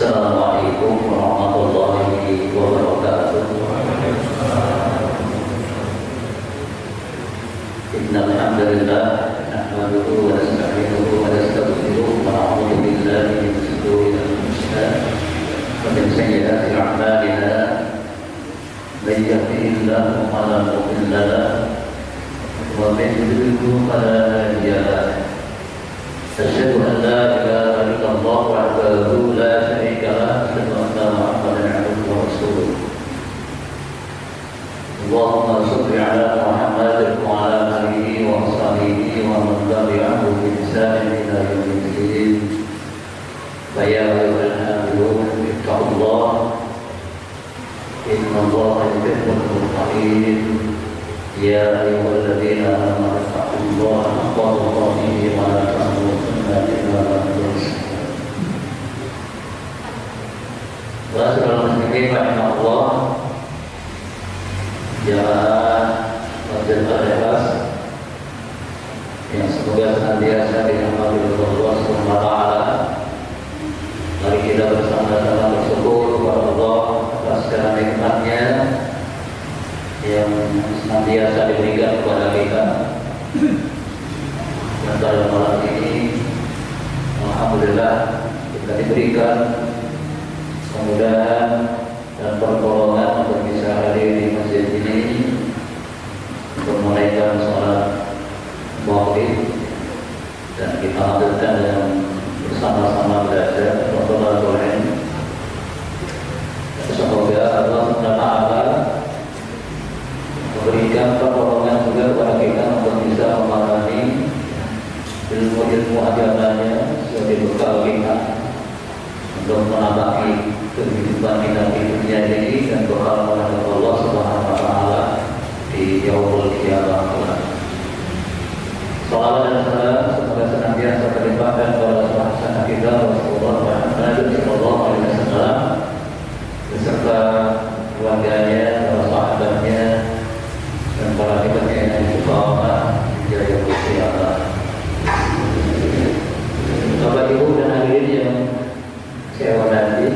Assalamualaikum warahmatullahi wabarakatuh. Innal hamdalillah nahmaduhu wa nasta'inuhu wa nastaghfiruh wa na'udzu billahi min shururi anfusina wa min sayyiati a'malina. Man yahdihillahu fala mudilla lahu wa man yudlil fala hadiya lahu. Asyhadu an la ilaha illallah wahdahu la syarika lahu, asyhadu anna Muhammadan abduhu wa rasuluh. Allahumma shalli ala Muhammad wa ala alihi wa sahbihi wa man tabi'ahu bi ihsan ila yaumil din. Wa ya ayyuhal mu'minun ittaqullah innallaha yuhibbul muttaqin. Ya ayyuhalladzina amanu ittaqullaha haqqa tuqatih wa la tamutunna illa wa antum muslimun. Saudara muslimin rahimahullah, jamaah masjid Al-Ikhlas yang semoga senantiasa dirahmati oleh Allah Subhanahu wa taala. Mari kita bersama-sama bersyukur kepada Allah atas segala nikmat-Nya yang senantiasa diberikan kepada kita. Dan pada malam ini alhamdulillah kita diberikan kemudahan dan pertolongan untuk bisa hadir di masjid ini untuk menunaikan sholat maghrib, dan kita lanjutkan dengan bersama-sama belajar Ramadan ini. Semoga Allah SWT memberikan pertolongan juga kepada kita untuk bisa memahami ilmu-ilmu agamanya sebagai bekal kita untuk menambah kehidupan kita di dunia ini dan bekal menghadap Allah Subhanahu wa taala di yaumul qiyamah kelak. Salawat dan salam semoga senantiasa terlimpahkan kepada sahabat kita Rasulullah Muhammad sallallahu alaihi wasallam beserta keluarganya, para sahabatnya, dan para hikmahnya yang istiqamah hingga yaumul qiyamah. Bapak Ibu dan hadirin yang saya hormati,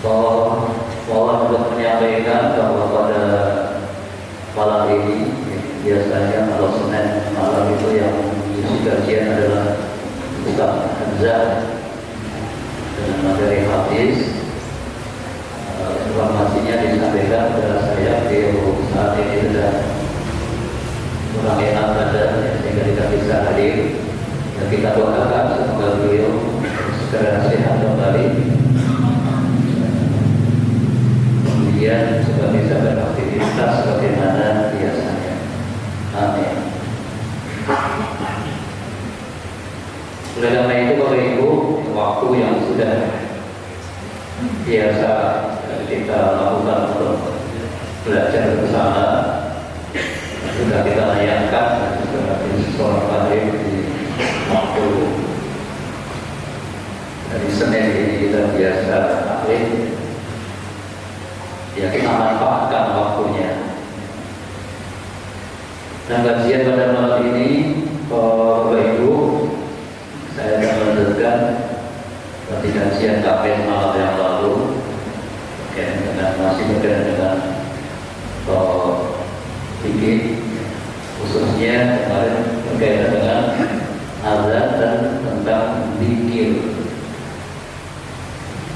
mohon untuk menyampaikan bahwa pada malam ini biasanya kalau Senin malam itu yang mengisi kajian adalah Ustaz Hamzah dengan materi hadis. Informasinya disampaikan kepada saya, beliau saat ini sudah kurang enak badan sehingga tidak bisa hadir. Dan kita doakan semoga beliau segera sehat kembali, kemudian juga bisa beraktivitas sebagaimana biasanya. Amin. Oleh karena itu Bapak Ibu, waktu yang sudah biasa kita lakukan untuk belajar bersama sudah kita layangkan, dan juga sholat maghrib di waktu dari Senin ini kita biasa taklim, ya kita manfaatkan waktunya. Dan kajian pada malam ini Bapak Ibu, saya akan melanjutkan dari kajian kajian malam yang lalu, dengan masih berkaitan dengan fikih, khususnya kemarin berkaitan dengan azan dan tentang zikir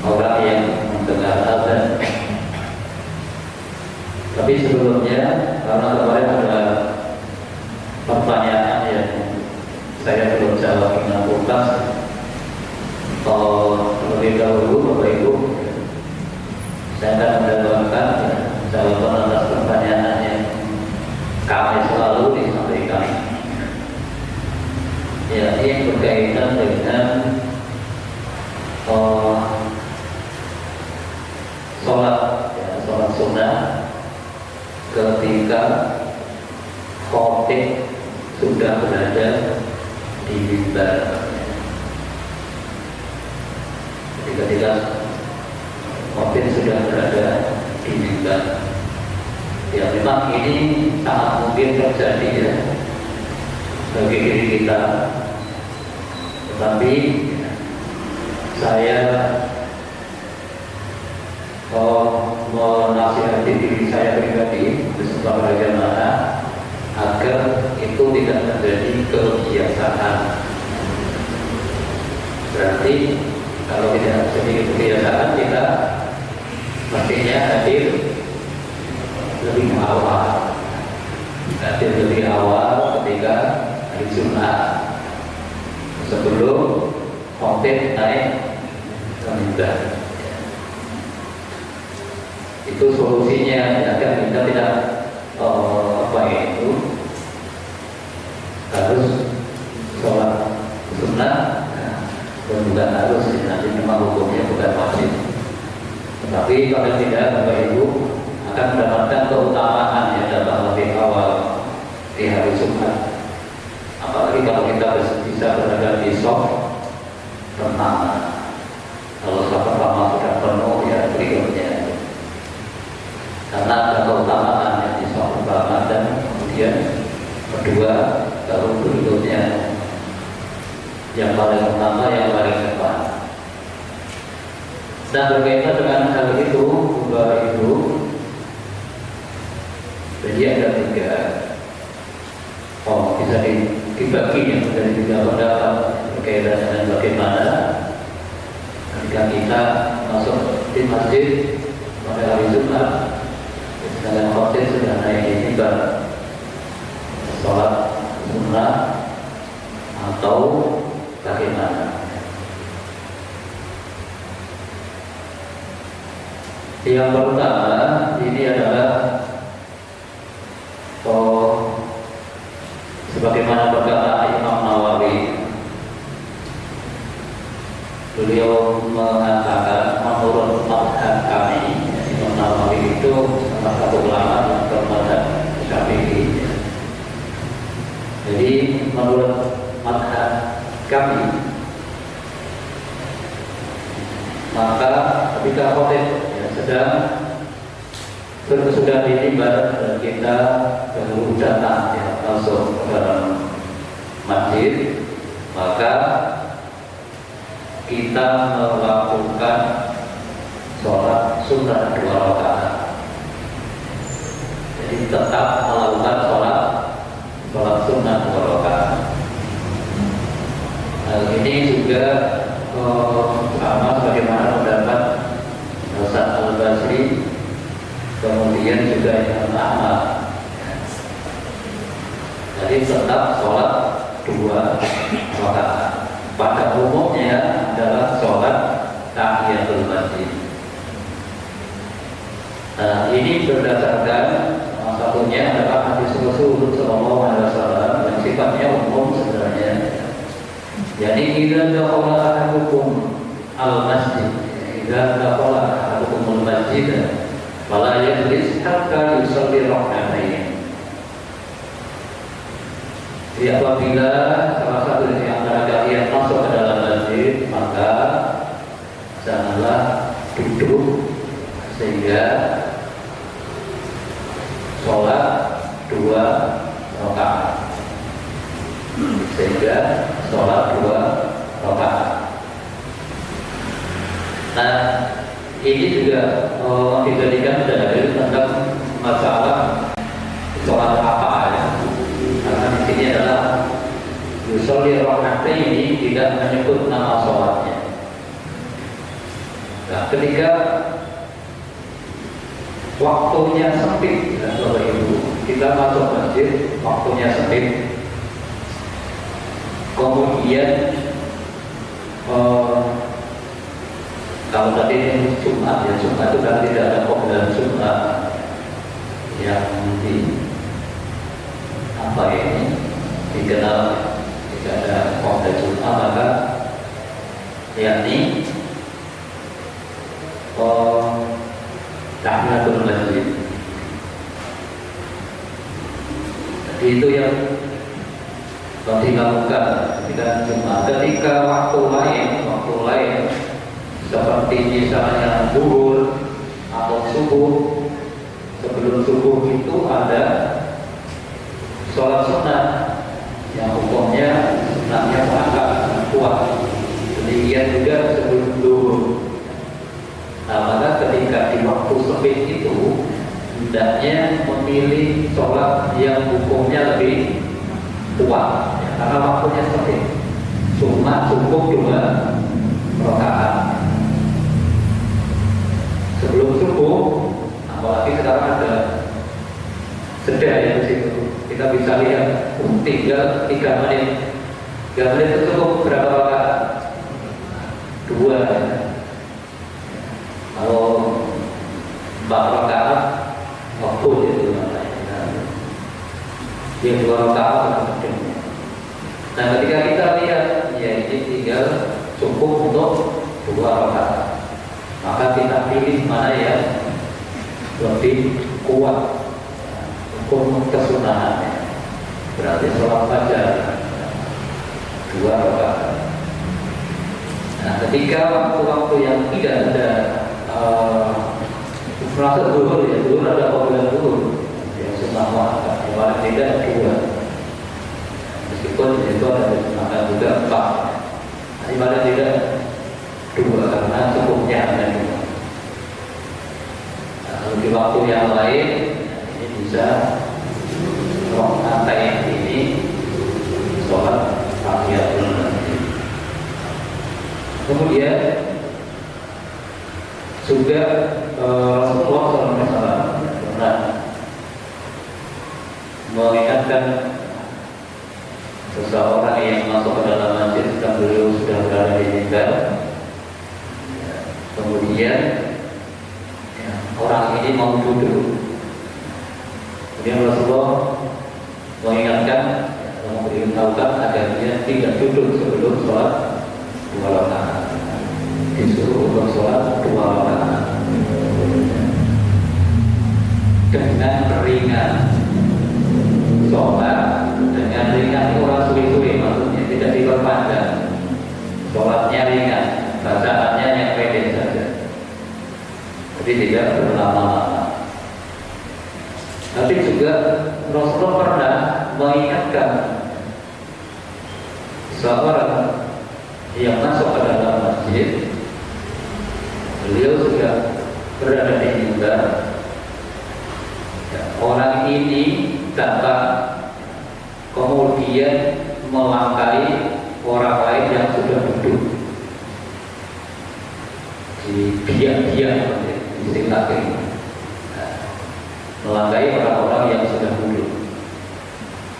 orang yang mendengar azan. Tapi sebelumnya, karena kemarin ada pertanyaan yang saya belum jawab dengan tuntas, terlebih dahulu Bapak Ibu, saya akan mendapatkan jawaban atas pertanyaan yang kami selalu disampaikan, ya, yang berkaitan dengan sholat, ya, sholat sunnah ketika khotib sudah berada di mimbar. Ketika khotib sudah berada di mimbar, ya memang ini sangat mungkin terjadi, ya, bagi diri kita. Tetapi saya menasihati diri saya pribadi bersama bagaimana agar itu tidak menjadi kebiasaan. Berarti kalau tidak menjadi kebiasaan, kita mestinya hadir lebih awal. Hadir lebih awal ketika hari Jumat sebelum khotib naik ke mimbar. Itu solusinya agar kita tidak harus sholat sunnah dan bukan harus, nanti memang hukumnya bukan wajib. Tetapi kalau tidak, Bapak Ibu akan mendapatkan keutamaan yang datang lebih awal di hari Jumat. Apalagi kalau kita bisa berada di shaf pertama. Kalau shaf pertama sudah penuh, ya berikutnya. Karena ada keutamaan yang di shaf pertama dan kemudian kedua, baru berikutnya. Yang paling utama, yang paling depan. Dan berkaitan dengan hal itu, Bapak Ibu, jadi ada tiga. Bisa dibagi yang dari tiga pendapat berkaitan dengan bagaimana ketika kita masuk di masjid pada hari Jumat, sedangkan khotib sudah naik di mimbar, sholat sunnah atau bagaimana? Yang pertama ini adalah sebagaimana berkata Imam Nawawi, beliau mengatakan menurut mazhab kami, Imam Nawawi itu salah satu ulama yang bermadzhab Syafi'i. Jadi menurut mazhab kami, maka ketika khotib sedang sudah di mimbar dan kita baru datang masuk ke dalam masjid, maka kita melakukan sholat sunnah 2 rakaat. Jadi tetap melakukan sholat sunnah 2 rakaat. Hal ini juga sama sebagaimana pendapat Hasan Al-Basri, kemudian juga Imam Ahmad. Jadi tetap sholat 2 rakaat. Pada umumnya adalah sholat tahiyatul masjid. Nah, ini berdasarkan salah satunya adalah hadis Rasul Sallallahu Alaihi Wasallam yang sifatnya umum sebenarnya. Jadi idza dakhala ahadukum al-masjid, idza dakhala ahadukum al-masjid fala yajlis hatta yusalli rak'atayn. Jadi apabila salah satu dari antara kalian masuk ke dalam masjid, maka janganlah duduk sehingga sholat 2 rakaat. Sehingga sholat 2 rakaat. Nah, ini juga dijadikan dalil tentang masalah sholat apa ya. Karena di sini adalah yusolli rak'atayn, ini tidak menyebut nama sholatnya. Nah, ketika waktunya sempit, ya, Bapak Ibu, kita masuk masjid, waktunya sempit. Kemudian kalau tadi ini Jumat, ya Jumat itu kan tidak ada pengadilan Jumat yang dikenal tidak ada pengadilan Jumat, maka yakni tahiyatul masjid. Jadi itu yang dilakukan ketika Jumat. Ketika waktu lain seperti misalnya zuhur atau subuh, sebelum subuh itu ada sholat sunnah yang hukumnya sunnahnya agak kuat. Demikian juga sebelum khafif itu hendaknya memilih sholat yang hukumnya lebih kuat, ya, karena waktunya sempit. Cuma cukup 2 rakaat sebelum subuh. Apalagi sekarang ada jeda ya di situ. Kita bisa lihat tinggal 3 menit. 3 menit itu cukup berapa rakaat? 2. Kalau 4 rakaat waktu itu namanya. Yang 2 rakaat penting. Nah, ketika kita lihat ya ini tinggal cukup untuk 2 rakaat, maka kita pilih mana yang lebih kuat hukum kesunahannya. Berarti sholat fajar 2 rakaat. Nah, ketika waktu-waktu yang tidak ada merasa dulu ya, dulu ada panggilan dulu yang sunnah muakkad, yang paling tidak 2. Meskipun di situ ada disunahkan juga 4. Tapi paling tidak 2 karena cukupnya hanya 2. Nah, di waktu yang lain ini bisa rakaat yang ini sholat tahiyatul masjid. Kemudian juga Rasulullah SAW pernah mengingatkan seseorang yang masuk ke dalam masjid dan beliau sudah berada di mimbar. Kemudian orang ini mau duduk. Kemudian Rasulullah mengingatkan, memberitahukan agar dia tidak duduk sebelum sholat 2 rakaat. Disuruh untuk sholat 2 rakaat dengan ringan. Sholat dengan ringan itu orang suwi-suwi, maksudnya tidak diperpanjang. Sholatnya ringan, bacaannya yang pendek saja, jadi tidak berlama-lama. Tapi juga Rasulullah pernah mengingatkan seorang yang masuk ke dalam masjid. Beliau sudah berada di mimbar. Orang ini datang kemudian melangkahi orang lain yang sudah duduk di biak-biak istilahnya, melangkahi orang-orang yang sudah duduk.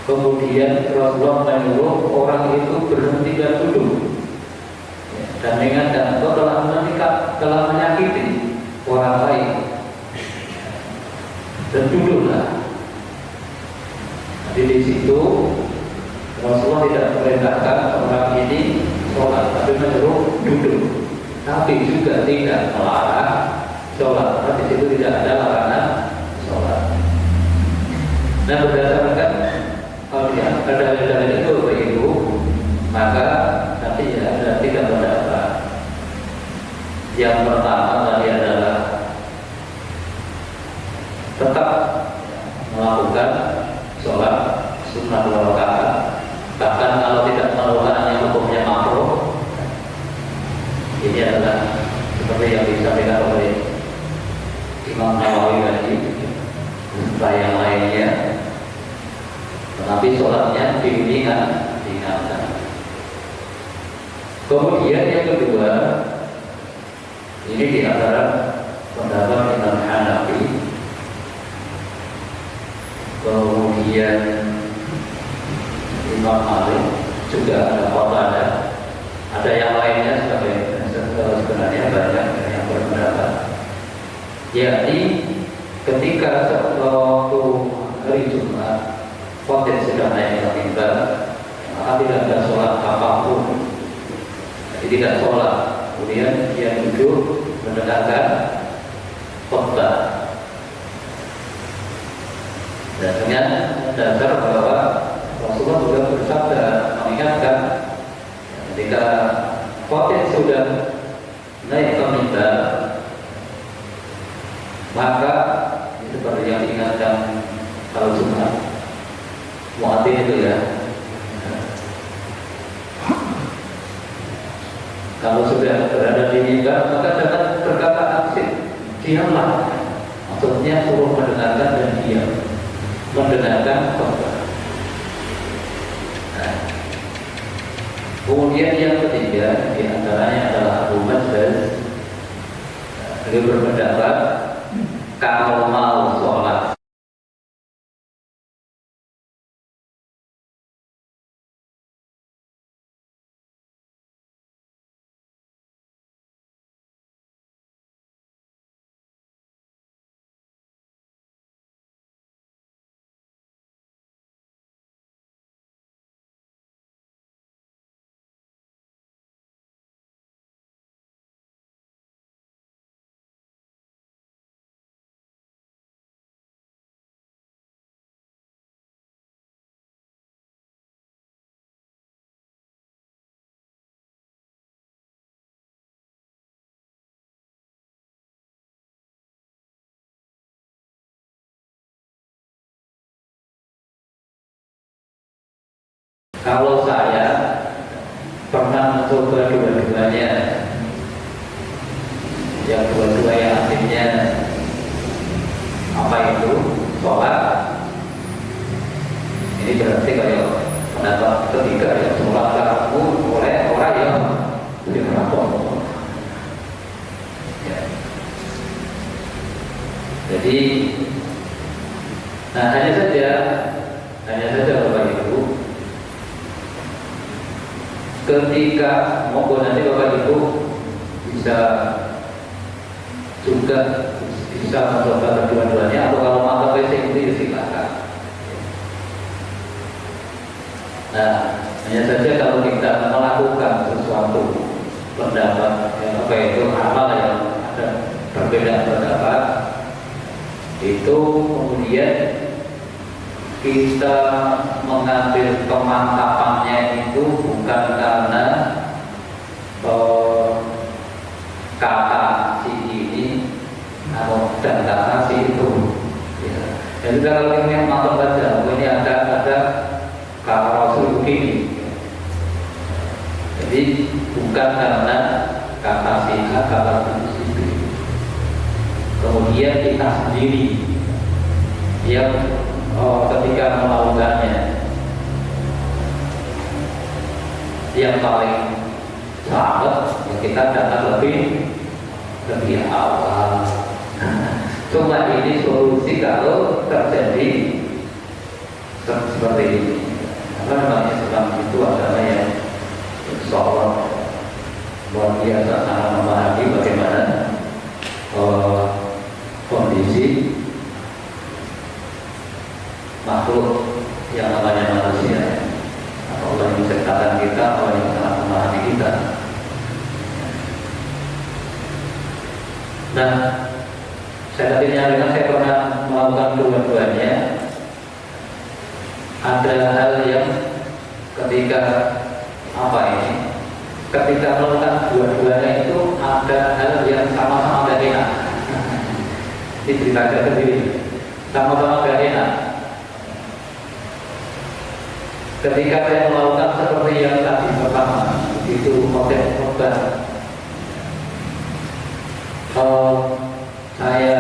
Kemudian Rasulullah menyuruh orang itu berhenti dan duduk, dan mengingatkan kau telah menyakiti orang lain, dan duduklah. Jadi di situ Rasulullah tidak memerintahkan orang ini sholat, tapi menyuruh duduk. Tapi juga tidak melarang sholat, karena di situ tidak ada larangan sholat. Nah, berdasarkan dalil-dalil itu begitu, maka nanti ya ada 3 pendapat. Yang pertama tadi adalah tetap melakukan sholat sunnah 2 rakaat, bahkan kalau tidak melakukan yang hukumnya makruh. Ini adalah seperti yang disampaikan oleh Imam Nawawi tadi, serta yang lainnya. Tetapi sholatnya diingatkan. Kemudian yang kedua, ini di antara pendapat Imam Hanafi. Kemudian Imam Malik juga ada Qatadah. Ada yang lainnya sebenarnya banyak yang berpendapat. Yakni ketika waktu hari Jumat khotib sudah naik ke mimbar, maka tidak ada sholat apapun. Jadi tidak sholat, kemudian dia duduk mendengarkan khotbah. Dan dengan dasar bahwa Rasulullah juga bersabda mengingatkan ketika khotib sudah naik ke mimbar, maka itu seperti yang diingatkan kalau Jumat muadzin itu ya, kalau sudah berada di mimbar maka jangan berkata asik, diamlah, Maksudnya suruh mendengarkan dan diam, mendengarkan khotbah. Nah, kemudian yang ketiga diantaranya adalah Abu Majdas. Beliau berpendapat kalau mau sholat kalau saya pernah mencoba dua-duanya, yang dua-dua yang artinya apa itu sholat, ini berarti kayak pendapat ketiga ya, sholat kamu oleh orang yang dirapor ya. Jadi nah hanya saja Bapak Ibu, ketika monggo nanti Bapak Ibu bisa juga bisa mencoba kedua-duanya, atau kalau mata PC itu silakan. Nah, hanya saja kalau kita melakukan sesuatu pendapat apa itu amal yang ada berbeda pendapat, itu kemudian kita mengambil kemantapannya itu bukan karena kata si ini atau dan kata si itu ya. Jadi kalau ini yang mantap saja, ini ada kata Rasul begini ya. Jadi bukan karena kata si A, kata si B, kemudian kita sendiri yang ketika melakukannya yang paling selamat ya kita datang lebih awal. Cuma ini solusi kalau terjadi seperti ini. Karena memang Islam itu adalah yang insya luar biasa sangat memahami bagaimana kondisi makhluk yang namanya manusia. Allah yang menciptakan kita, Allah yang sangat memahami kita. Nah, saya tadi nyarikan, saya pernah melakukan dua-duanya. Ada hal yang ketika apa ini? Ketika melakukan dua-duanya itu ada hal yang sama-sama gak enak. Ini cerita saya sendiri. Sama-sama gak enak. Ketika saya melakukan seperti yang tadi pertama, itu model khotbah, saya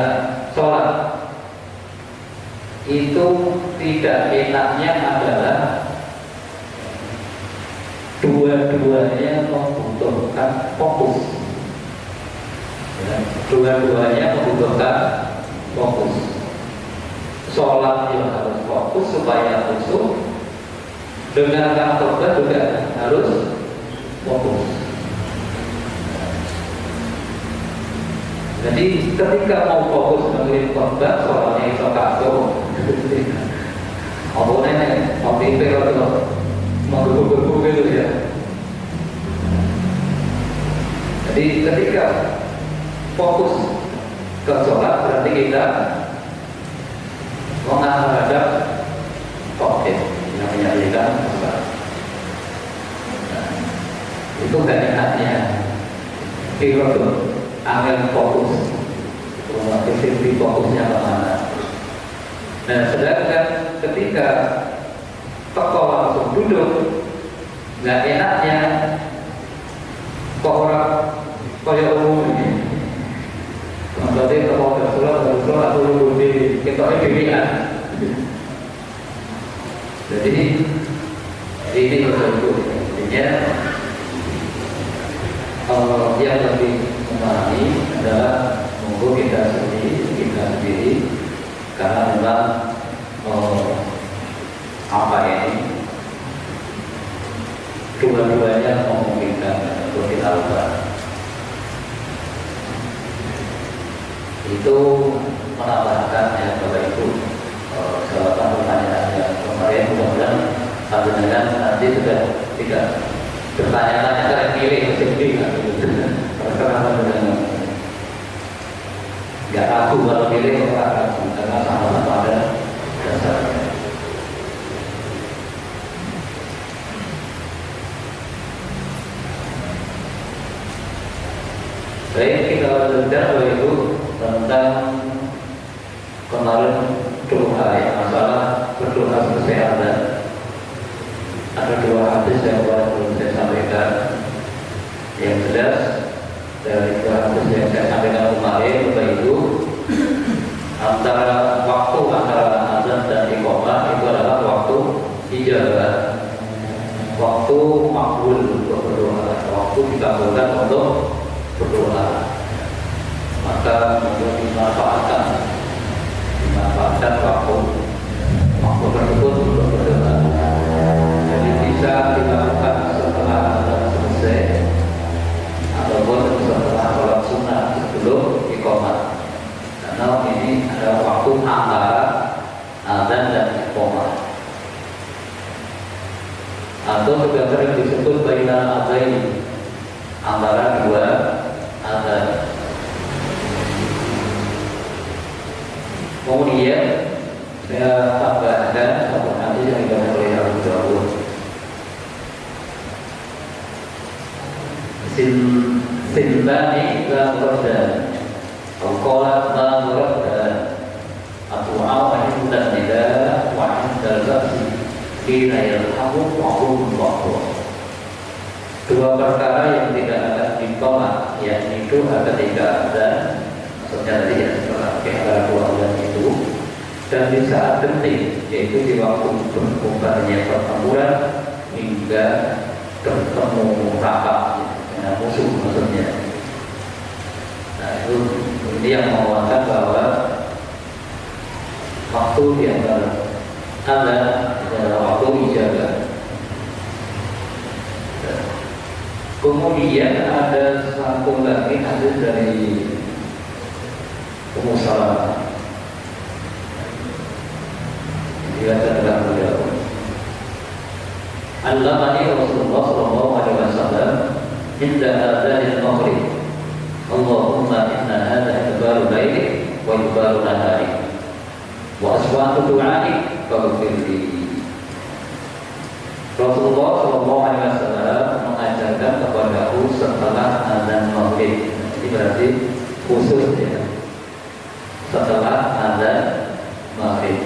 sholat, itu tidak enaknya adalah dua-duanya membutuhkan fokus. Dua-duanya membutuhkan fokus. Sholat yang harus fokus supaya khusyuk. Dengarkan khotbah juga harus fokus. Jadi ketika mau fokus mengirim khotbah, soalnya itu kacau. Apa nenek, mau tipe atau mau gugur gitu ya. Jadi ketika fokus ke sholat berarti kita menghadap khotbah. Yang menyajikan itu gak enaknya kita tuh angin fokus, titik fokusnya kemana. Nah, sedangkan ketika tokoh langsung duduk, gak enaknya kok orang kaya umum ini berarti tokoh bersulat Kita pilihan. Jadi ini betul-betul intinya yang lebih memahami adalah monggo kita sendiri karena memang apa ini dua-duanya memungkinkan untuk kita lakukan. Itu menambahkan ya Bapak Ibu jawaban pertanyaan yang kemarin, mudah-mudahan dengan nanti sudah tidak bertanya-tanya cara pilih sendiri karena nggak ragu kalau pilih orang ragu karena sama-sama ada dasarnya. Baik, kita lanjutkan Bapak Ibu tentang kemarin doa ya, masalah berdoa kesehatan. Ada dua hadis yang belum saya sampaikan. Yang jelas dari dua hadis yang saya sampaikan kemarin Bapak Ibu, antara waktu antara azan dan iqamah itu adalah waktu ijabah, waktu makbul untuk berdoa, waktu dikabulkan untuk berdoa. Maka untuk dimanfaatkan waktu tersebut untuk berdoa. Jadi bisa dilakukan setelah azan selesai ataupun setelah sholat sunnah sebelum iqamah. Karena ini adalah waktu antara azan dan iqamah. Atau juga sering disebut baina azain, antara dua azan. Kemudian saya tambahkan satu hadis yang dikatakan oleh Abu Dawud. Sinbani la murdan, al-qala la murdan, atu'aw inda nida wa inda al-ba'si kina yalhamu wa'ulullahu. Dua perkara yang tidak akan ditolak, yakni doa ketika azan, maksudnya tadi ya setelah antara dua azan itu, dan di saat genting, yaitu di waktu berbubarnya pertempuran hingga bertemu rapat dengan musuh maksudnya. Nah ini yang menguatkan bahwa waktu di antara azan adalah waktu ijabah. Kemudian ada satu lagi hadis dari Ummu Salamah. Dia adalah beliau. Allamani Rasulullah sallallahu alaihi wasallam inda adzanil maghrib. Allahumma inna hadha iqbalu laili wa iqbalu nahari. Wa aswatu du'ai faghfir li. Rasulullah sallallahu alaihi wasallam mengajarkan kepadaku setelah azan maghrib. Ini berarti khusus ya. Setelah azan maghrib,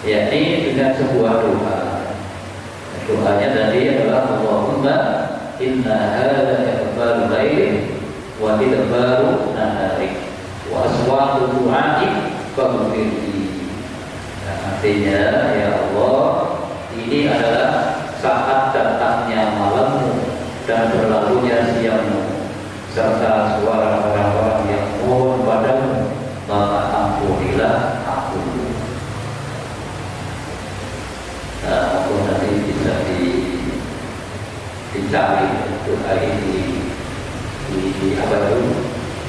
yakni dengan sebuah doa. Doanya tadi adalah Allahumma inna hadza iqbalu laili wa idbaru nahari wa aswatu du'ai faghfir li. Artinya ya Allah, ini adalah saat datangnya malammu dan berlalunya siangmu, serta suara orang-orang yang mohon padamu, maka ampunilah aku. Nah, aku nanti bisa dicari doa ini apa itu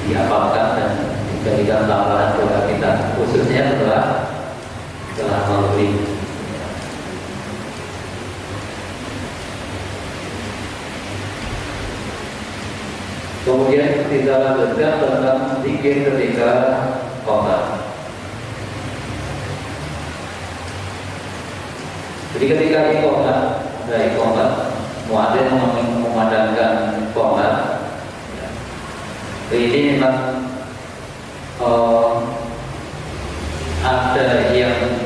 dihafalkan dan dijadikan tambahan doa kita, khususnya setelah maghrib. Kemudian kita lanjutkan tentang zikir ketika qomat. Jadi ketika iqamah, ada iqamah, muadzin memandangkan iqamah. Ini memang ada yang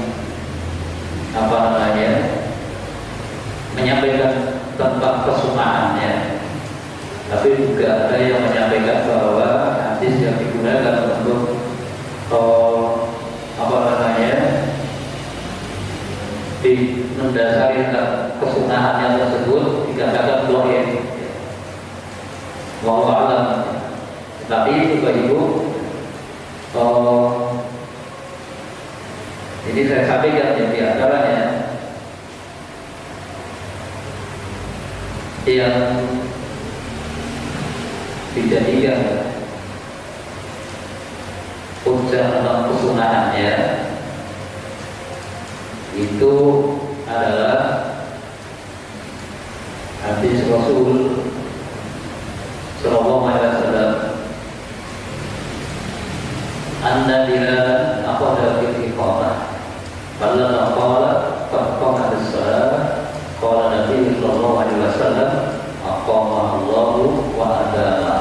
menyampaikan tentang kesunahannya, tapi juga ada yang menyampaikan bahwa hadis yang digunakan untuk mendasari kesunahannya tersebut dikatakan dhaif. Wallahu a'lam. Tapi itu Bapak Ibu, jadi saya sampaikan yang di antaranya yang dijadikan hujjah tentang kesunahannya itu adalah hadis Rasul Sallallahu Alaihi Wasallam, anna Bilal aqada fil iqamah falamma qala qad qamat as-salat qala Nabi Sallallahu Alaihi Wasallam aqama Allahu wa adama.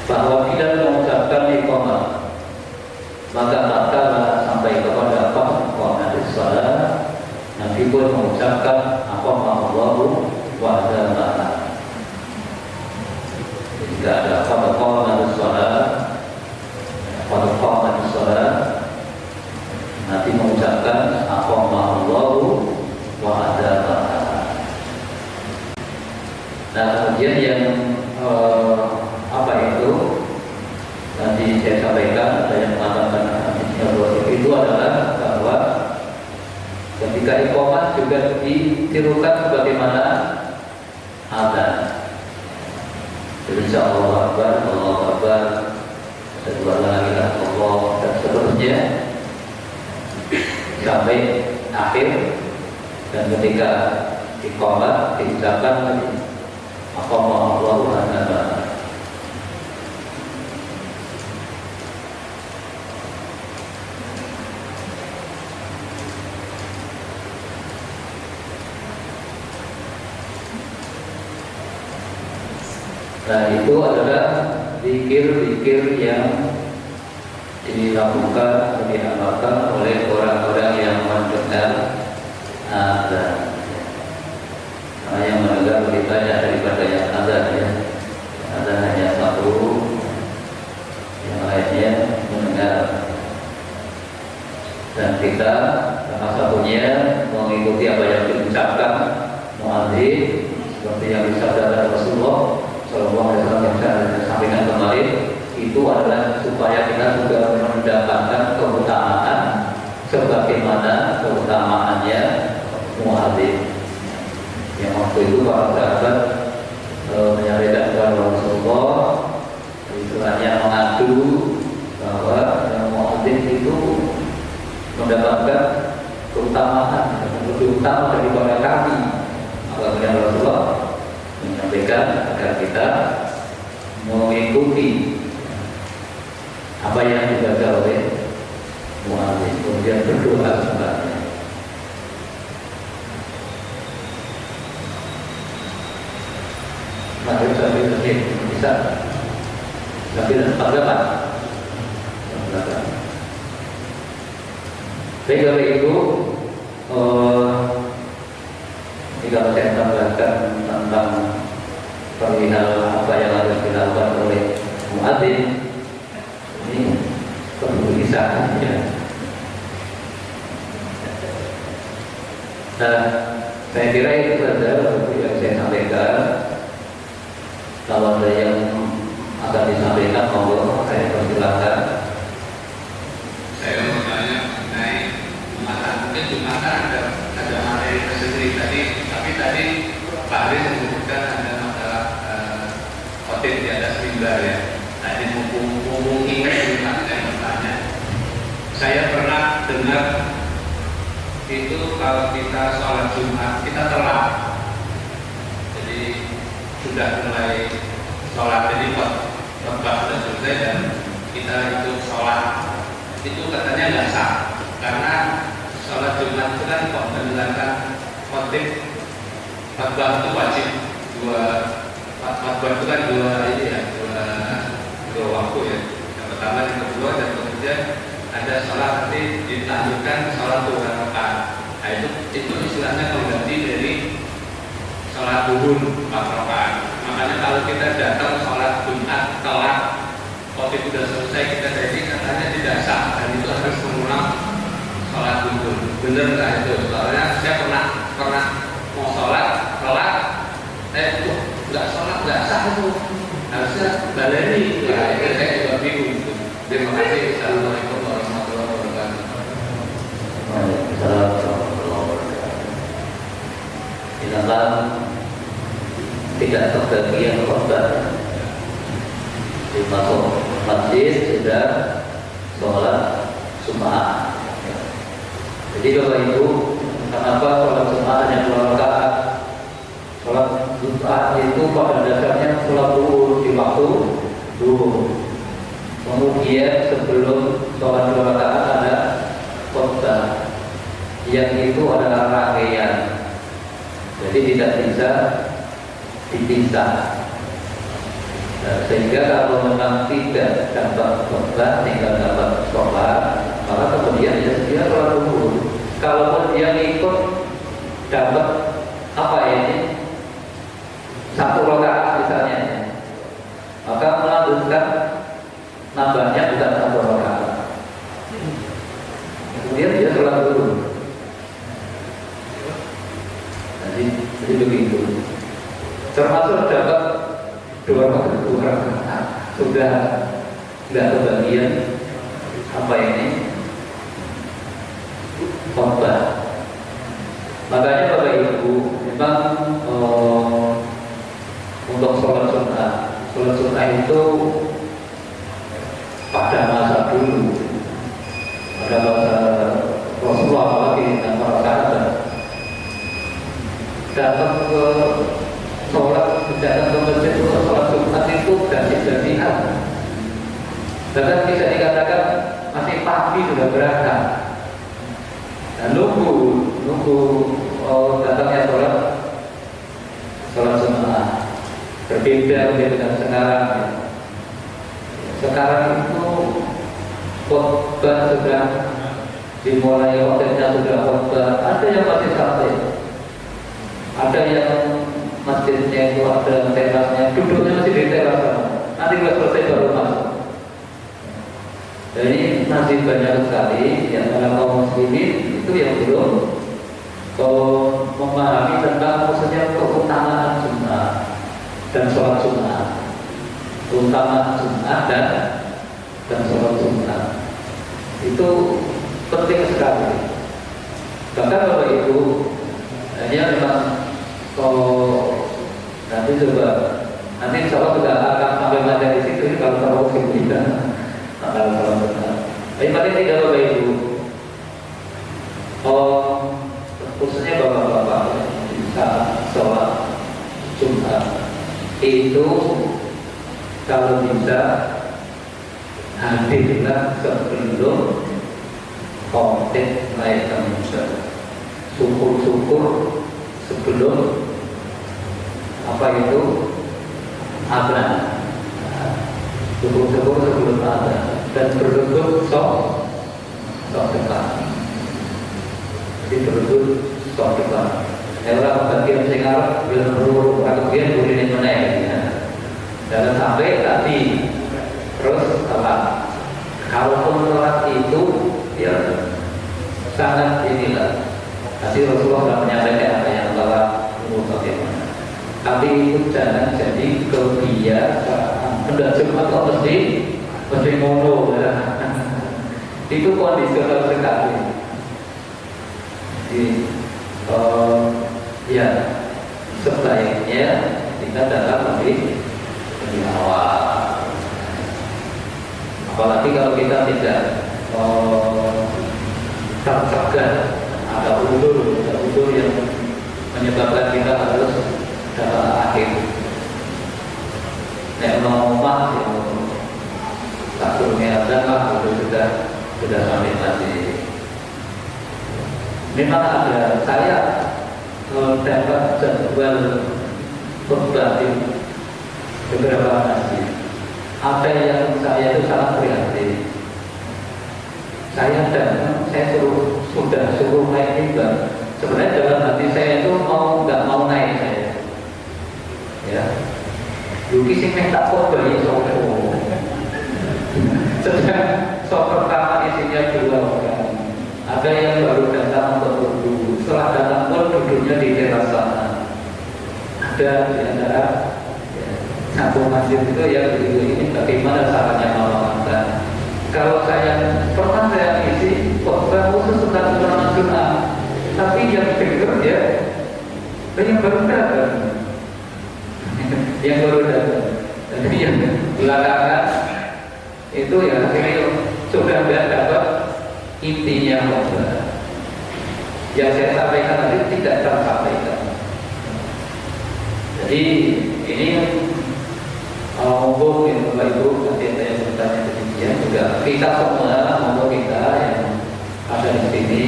Bahwa Bilal mengucapkan iqamah, maka sampai kepada qamat as-salat, Nabi pun mengucapkan aqama Allahu wa adama. Jika ada qamat as-salat, Nabi mengucapkan aqama Allahu wa adama. Nah, kemudian yang apa itu? Nanti saya sampaikan, ada yang mengatakan itu adalah bahwa ketika iqamah juga ditirukan sebagaimana azan. Insya Allah Akbar, Allahu Akbar, asyhadu an la ilaha illallah, dan seterusnya sampai akhir. Dan ketika iqamah diucapkan aqama Allahu adama. Nah, itu adalah zikir-zikir yang dilakukan atau diamalkan oleh orang-orang yang mendengar azan. Karena yang mendengar lebih banyak daripada yang azan, ya. Azan hanya satu, yang lainnya mendengar. Dan kita salah satunya mengikuti apa yang diucapkan muadzin, seperti yang disabdakan Rasulullah Sallallahu Alaihi Wasallam yang saya sampaikan kemarin, itu adalah supaya kita juga mendapatkan keutamaan sebagaimana keutamaannya muadzin. Yang waktu itu para sahabat menyampaikan kepada Rasulullah, istilahnya mengadu bahwa muadzin itu mendapatkan keutamaan yang lebih utama daripada kami. Maka Rasulullah menyampaikan agar kita mengikuti apa yang dibaca oleh muadzin, kemudian berdoa sebenarnya. Mari sampai detik bisa sampai 48. Baik Bapak Ibu, jika saya tambahkan tentang perihal apa yang harus dilakukan oleh muadzin, ini perlu disahkan, ya. Nah, saya kira itu saja yang saya sampaikan. Kalau ada yang akan disampaikan, monggo saya persilakan. Saya mau tanya mengenai Jumatan. Mungkin Jumatan ada materi tersendiri tadi, tapi tadi Pak Haris menyebutkan ada masalah khotib di atas mimbar, ya. Tadi mumpung ingat Jumat, saya bertanya. Saya pernah dengar itu kalau kita sholat Jumat kita telat, jadi sudah mulai sholat, jadi khotbah sudah selesai dan kita itu sholat, itu katanya nggak sah, karena sholat Jumat itu kan kok mendengarkan khotib, khotbah itu wajib khotbah itu kan dua waktu, ya. Yang pertama, yang kedua, dan kemudian ada sholat nanti dilanjutkan sholat 2 rakaat. Nah, itu istilahnya pengganti dari sholat duhur 4 rakaat. Makanya kalau kita datang sholat Jumat telat, khotib sudah selesai, kita jadi katanya tidak sah dan itu harus mengulang sholat zuhur. Bener nggak itu? Soalnya saya pernah mau sholat, nggak sholat nggak sah itu, harusnya baleni. Ya, itu saya juga bingung itu. Terima kasih. Assalamualaikum warahmatullahi wabarakatuh. Waalaikumsalam warahmatullahi wabarakatuh. Misalkan tidak kebagian korban di masuk masjid sudah sholat Jumat. Jadi Bapak Ibu, kenapa sholat Jumat hanya 2 rakaat? Sholat Jumat itu pada dasarnya sholat zuhur di waktu zuhur. Kemudian sebelum sholat 2 rakaat ada khutbah, yang itu adalah rangkaian. Jadi tidak bisa dipisah. Sehingga kalau memang tidak dapat khutbah, tinggal dapat sholat, maka kemudian dia sholat zuhur. Kalau dia ikut dapat apa ini 1 rakaat misalnya, maka melanjutkan nambahnya bukan 1 rakaat. Kemudian dia sholat zuhur. Jadi begitu. Termasuk dapat 2 rakaat sudah tidak kebagian apa ini khutbah. Makanya Bapak Ibu memang untuk sholat sunnah itu pada masa dulu, pada masa Rasulullah apalagi dan para sahabat datang ke sholat, datang ke masjid untuk sholat Jumat itu ganti-gantian. Bahkan bisa dikatakan masih pagi sudah berangkat dan nunggu datangnya sholat Jumat. Berbeda dengan sekarang. Sekarang itu khutbah sudah dimulai, waktunya sudah khutbah. Ada yang masih santai, ada yang masjidnya itu ada terasnya, duduknya masih di teras. Nanti kalau selesai baru masuk. Jadi masih banyak sekali yang kaum muslimin itu yang belum memahami tentang khususnya keutamaan sunnah dan sholat sunnah, keutamaan sunnah dan sholat sunnah itu penting sekali. Bahkan Bapak Ibu, hanya memang nanti insya Allah sudah akan sampai materi di situ kalau kita akan sholat sunnah. Tapi paling tidak Bapak Ibu, khususnya bapak-bapak bisa sholat Jumat itu kalau bisa hadirlah sebelum khotib naik ke mimbar. Syukur-syukur sebelum apa itu adzan. Syukur-syukur sebelum adzan dan berduduk sok depan. Jadi berduduk sok depan. Orang bagian sekarang bila perlu bagian boleh menaik. Jangan sampai tadi terus telat. Kalaupun telat itu ya sangat inilah. Tadi Rasulullah sudah menyampaikan apa yang telat bagaimana. Tapi itu jangan jadi kebiasaan. Hendak Jumat kok mesti ngono. Itu kondisional sekali. Jadi ya sebaiknya kita datang lebih awal. Apalagi kalau kita tidak tercegah, ada udur yang menyebabkan kita harus datang akhir. Nek nomah yang tak turunnya adalah sudah sampai tadi. Memang ada, saya dapat jadwal khutbah di beberapa masjid. Ada yang saya itu sangat prihatin. Saya sudah suruh naik mimbar. Sebenarnya dalam hati saya itu nggak mau naik saya. Ya, Yuki sih minta khutbah ini sedang kemudian di teras sana ada di antara ya, satu masjid itu yang begitu ini bagaimana caranya mengamalkan. Kalau pernah saya isi khotbah khusus tentang ulama Jumat, tapi yang dengar ya yang baru datang, yang baru datang. Jadi yang belakangan itu ya akhirnya sudah tidak dapat intinya khotbah. Yang saya sampaikan tadi tidak tersampaikan. Jadi ini monggo Bapak Ibu, nanti saya bertanya demikian juga kita semua, monggo kita yang ada di sini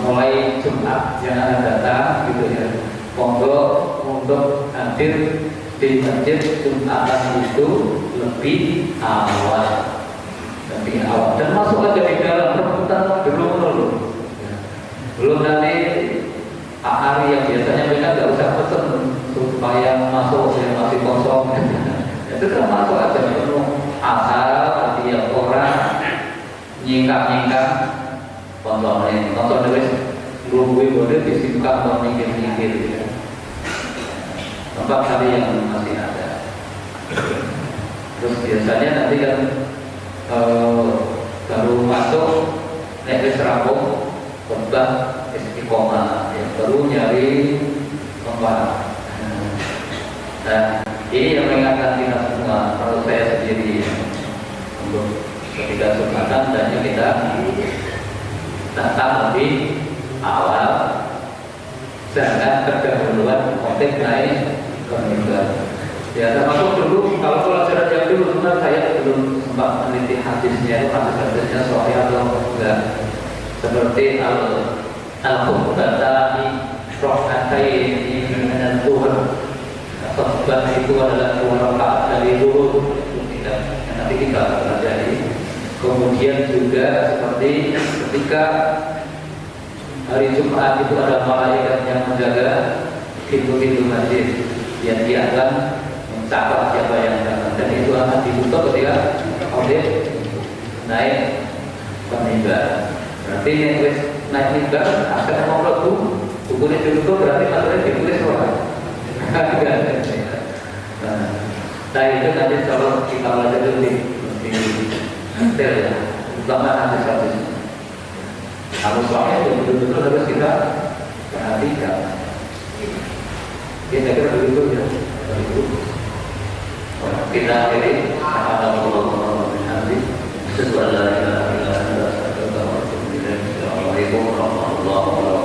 mulai Jumat yang akan datang gitu ya, monggo untuk hadir di masjid Jumatan itu lebih awal, dan masuk aja di dalam rebutan belum nanti hari yang biasanya mereka nggak usah pesen supaya masuk yang masih kosong. Itu kan masuk aja penuh asal tadi yang orang nyingkap konsolnya dari gue boleh disingkap atau mikir-mikir ya. Tempat tadi yang masih ada. Terus biasanya nanti kan baru masuk nek rampung khotbah istiqomah ya, baru nyari tempat. Nah, ini yang mengingatkan kita semua, kalau saya sendiri untuk ketika Jumatan dan kita datang lebih awal, jangan terdahuluan motif naik ke mimbar. Ya, termasuk dulu kalau pelajaran yang dulu sebenarnya saya belum sempat meneliti hadisnya, hadisnya soal atau enggak. Seperti al-khutbah rokatain dengan Tuhan. Khutbah itu adalah 2 rakaat dari dulu yang nanti kita pelajari. Kemudian juga seperti ketika hari Jumat itu ada malaikat yang menjaga pintu-pintu masjid, yang dia akan mencatat siapa yang datang, dan itu akan ditutup ketika audit naik ke mimbar. Berarti yang naik mimbar akan mau bukunya ditutup, berarti maksudnya ditulis orang. Nah itu nanti kalau kita belajar lebih detail ya, terutama hadis-hadis. Kalau soalnya betul-betul harus kita perhatikan. Kita kira begitu ya. Kita akhiri sesuatu yang kita Assalamualaikum warahmatullahi wabarakatuh.